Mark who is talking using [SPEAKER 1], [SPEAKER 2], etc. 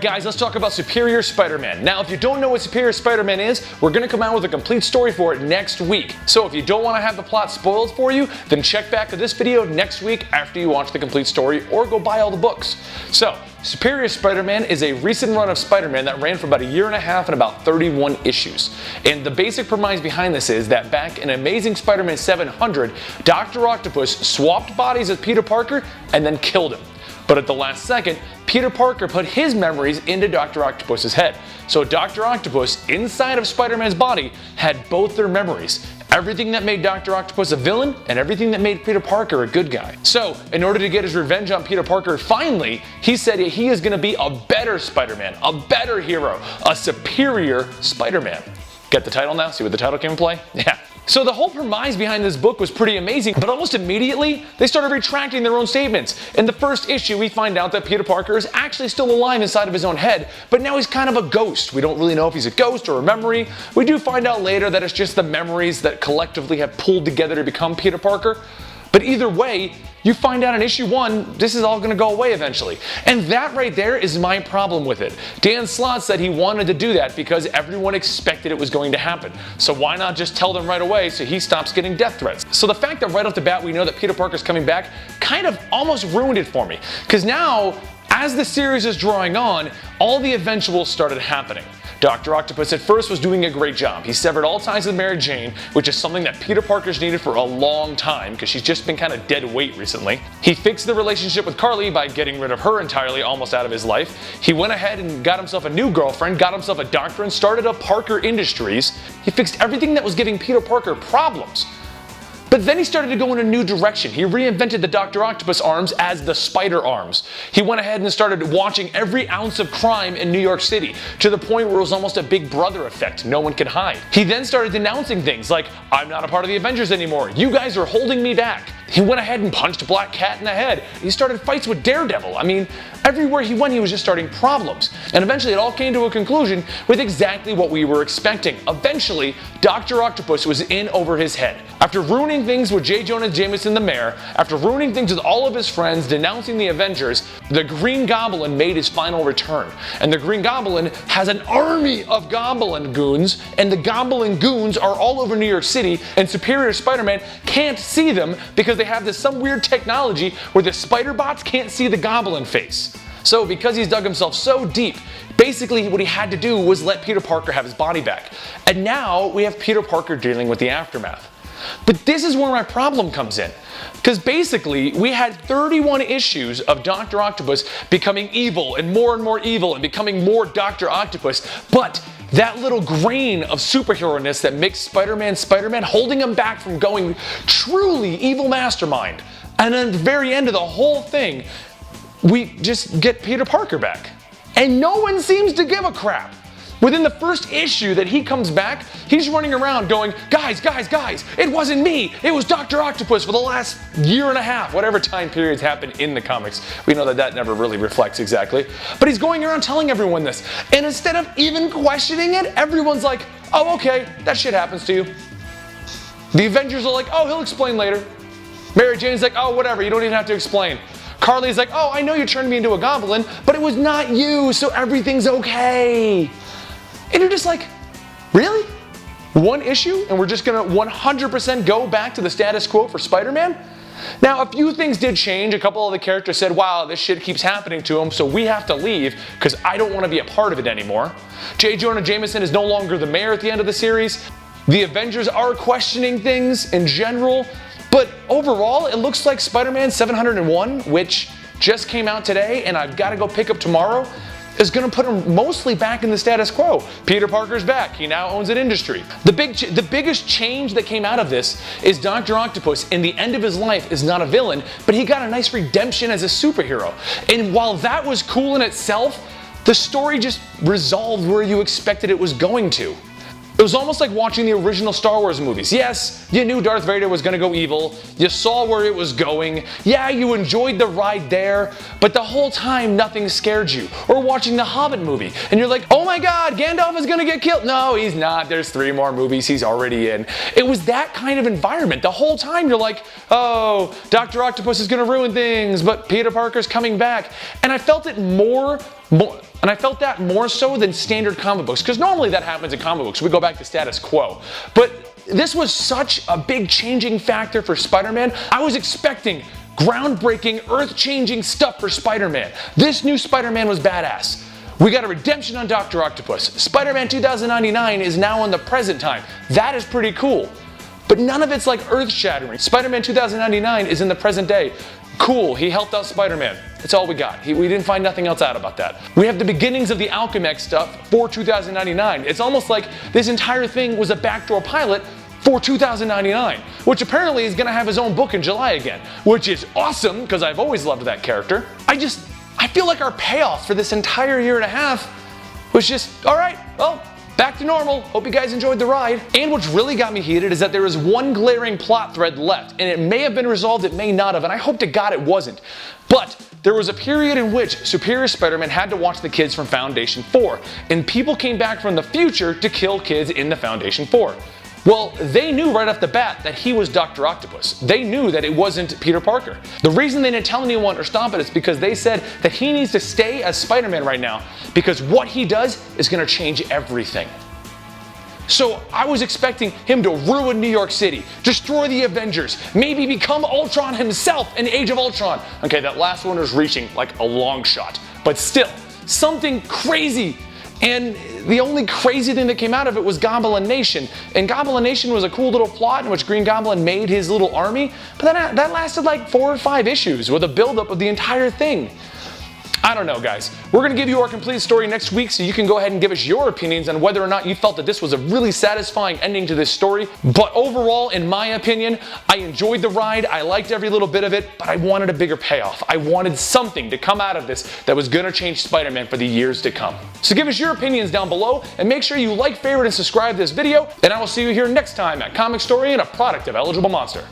[SPEAKER 1] Alright guys, let's talk about Superior Spider-Man. Now if you don't know what Superior Spider-Man is, we're going to come out with a complete story for it next week. So if you don't want to have the plot spoiled for you, then check back to this video next week after you watch the complete story or go buy all the books. So, Superior Spider-Man is a recent run of Spider-Man that ran for about a year and a half and about 31 issues. And the basic premise behind this is that back in Amazing Spider-Man 700, Dr. Octopus swapped bodies with Peter Parker and then killed him. But at the last second, Peter Parker put his memories into Dr. Octopus's head. So Dr. Octopus, inside of Spider-Man's body, had both their memories. Everything that made Dr. Octopus a villain and everything that made Peter Parker a good guy. So, in order to get his revenge on Peter Parker, finally, he said he is going to be a better Spider-Man, a better hero, a superior Spider-Man. Get the title now? See what the title came in play? Yeah. So the whole premise behind this book was pretty amazing, but almost immediately, they started retracting their own statements. In the first issue, we find out that Peter Parker is actually still alive inside of his own head, but now he's kind of a ghost. We don't really know if he's a ghost or a memory. We do find out later that it's just the memories that collectively have pulled together to become Peter Parker. But either way, you find out in issue 1, this is all going to go away eventually. And that right there is my problem with it. Dan Slott said he wanted to do that because everyone expected it was going to happen. So why not just tell them right away so he stops getting death threats? So the fact that right off the bat we know that Peter Parker's coming back kind of almost ruined it for me. Because now, as the series is drawing on, all the eventuals started happening. Dr. Octopus at first was doing a great job. He severed all ties with Mary Jane, which is something that Peter Parker's needed for a long time because she's just been kind of dead weight recently. He fixed the relationship with Carly by getting rid of her entirely, almost out of his life. He went ahead and got himself a new girlfriend, got himself a doctor, and started up Parker Industries. He fixed everything that was giving Peter Parker problems. But then he started to go in a new direction. He reinvented the Dr. Octopus arms as the spider arms. He went ahead and started watching every ounce of crime in New York City, to the point where it was almost a Big Brother effect. No one could hide. He then started denouncing things like, I'm not a part of the Avengers anymore. You guys are holding me back. He went ahead and punched Black Cat in the head. He started fights with Daredevil. I mean, everywhere he went, he was just starting problems. And eventually it all came to a conclusion with exactly what we were expecting. Eventually, Dr. Octopus was in over his head. After ruining things with J. Jonah Jameson the mayor, after ruining things with all of his friends, denouncing the Avengers, the Green Goblin made his final return. And the Green Goblin has an army of Goblin goons, and the Goblin goons are all over New York City, and Superior Spider-Man can't see them because they have this some weird technology where the spider bots can't see the Goblin face. So because he's dug himself so deep, basically what he had to do was let Peter Parker have his body back. And now we have Peter Parker dealing with the aftermath. But this is where my problem comes in. Because basically, we had 31 issues of Dr. Octopus becoming evil and more evil and becoming more Dr. Octopus, but that little grain of superhero-ness that makes Spider-Man Spider-Man, holding him back from going truly evil mastermind. And then at the very end of the whole thing, we just get Peter Parker back. And no one seems to give a crap. Within the first issue that he comes back, he's running around going, guys, it wasn't me, it was Dr. Octopus for the last year and a half, whatever time periods happen in the comics. We know that that never really reflects exactly. But he's going around telling everyone this. And instead of even questioning it, everyone's like, oh, okay, that shit happens to you. The Avengers are like, oh, he'll explain later. Mary Jane's like, oh, whatever, you don't even have to explain. Carly's like, oh, I know you turned me into a goblin, but it was not you, so everything's okay. And you're just like, really? One issue and we're just gonna 100% go back to the status quo for Spider-Man? Now, a few things did change. A couple of the characters said, wow, this shit keeps happening to him, so we have to leave because I don't want to be a part of it anymore. J. Jonah Jameson is no longer the mayor at the end of the series. The Avengers are questioning things in general, but overall, it looks like Spider-Man 701, which just came out today and I've got to go pick up tomorrow, is going to put him mostly back in the status quo. Peter Parker's back. He now owns an industry. The biggest change that came out of this is Dr. Octopus, in the end of his life, is not a villain, but he got a nice redemption as a superhero. And while that was cool in itself, the story just resolved where you expected it was going to. It was almost like watching the original Star Wars movies. Yes, you knew Darth Vader was going to go evil, you saw where it was going, yeah, you enjoyed the ride there, but the whole time nothing scared you. Or watching the Hobbit movie, and you're like, oh my god, Gandalf is going to get killed. No, he's not, there's 3 more movies he's already in. It was that kind of environment. The whole time you're like, oh, Dr. Octopus is going to ruin things, but Peter Parker's coming back. And I felt it more And I felt that more so than standard comic books, because normally that happens in comic books. We go back to status quo. But this was such a big changing factor for Spider-Man. I was expecting groundbreaking, earth-changing stuff for Spider-Man. This new Spider-Man was badass. We got a redemption on Dr. Octopus. Spider-Man 2099 is now in the present time. That is pretty cool. But none of it's like earth-shattering. Spider-Man 2099 is in the present day. Cool, he helped out Spider-Man. That's all we got. We didn't find nothing else out about that. We have the beginnings of the Alchemax stuff for 2099. It's almost like this entire thing was a backdoor pilot for 2099, which apparently is gonna have his own book in July again, which is awesome because I've always loved that character. I feel like our payoff for this entire year and a half was just, all right, well, back to normal. Hope you guys enjoyed the ride. And what's really got me heated is that there is one glaring plot thread left, and it may have been resolved, it may not have, and I hope to God it wasn't. But there was a period in which Superior Spider-Man had to watch the kids from Foundation 4, and people came back from the future to kill kids in the Foundation 4. Well, they knew right off the bat that he was Dr. Octopus. They knew that it wasn't Peter Parker. The reason they didn't tell anyone or stop it is because they said that he needs to stay as Spider-Man right now, because what he does is going to change everything. So I was expecting him to ruin New York City, destroy the Avengers, maybe become Ultron himself in Age of Ultron. Okay, that last one was reaching like a long shot, but still, something crazy. And the only crazy thing that came out of it was Goblin Nation. And Goblin Nation was a cool little plot in which Green Goblin made his little army, but that lasted like 4 or 5 issues with a buildup of the entire thing. I don't know, guys. We're going to give you our complete story next week, so you can go ahead and give us your opinions on whether or not you felt that this was a really satisfying ending to this story. But overall, in my opinion, I enjoyed the ride. I liked every little bit of it, but I wanted a bigger payoff. I wanted something to come out of this that was going to change Spider-Man for the years to come. So give us your opinions down below, and make sure you like, favorite, and subscribe to this video, and I will see you here next time at Comicstorian, a product of Eligible Monster.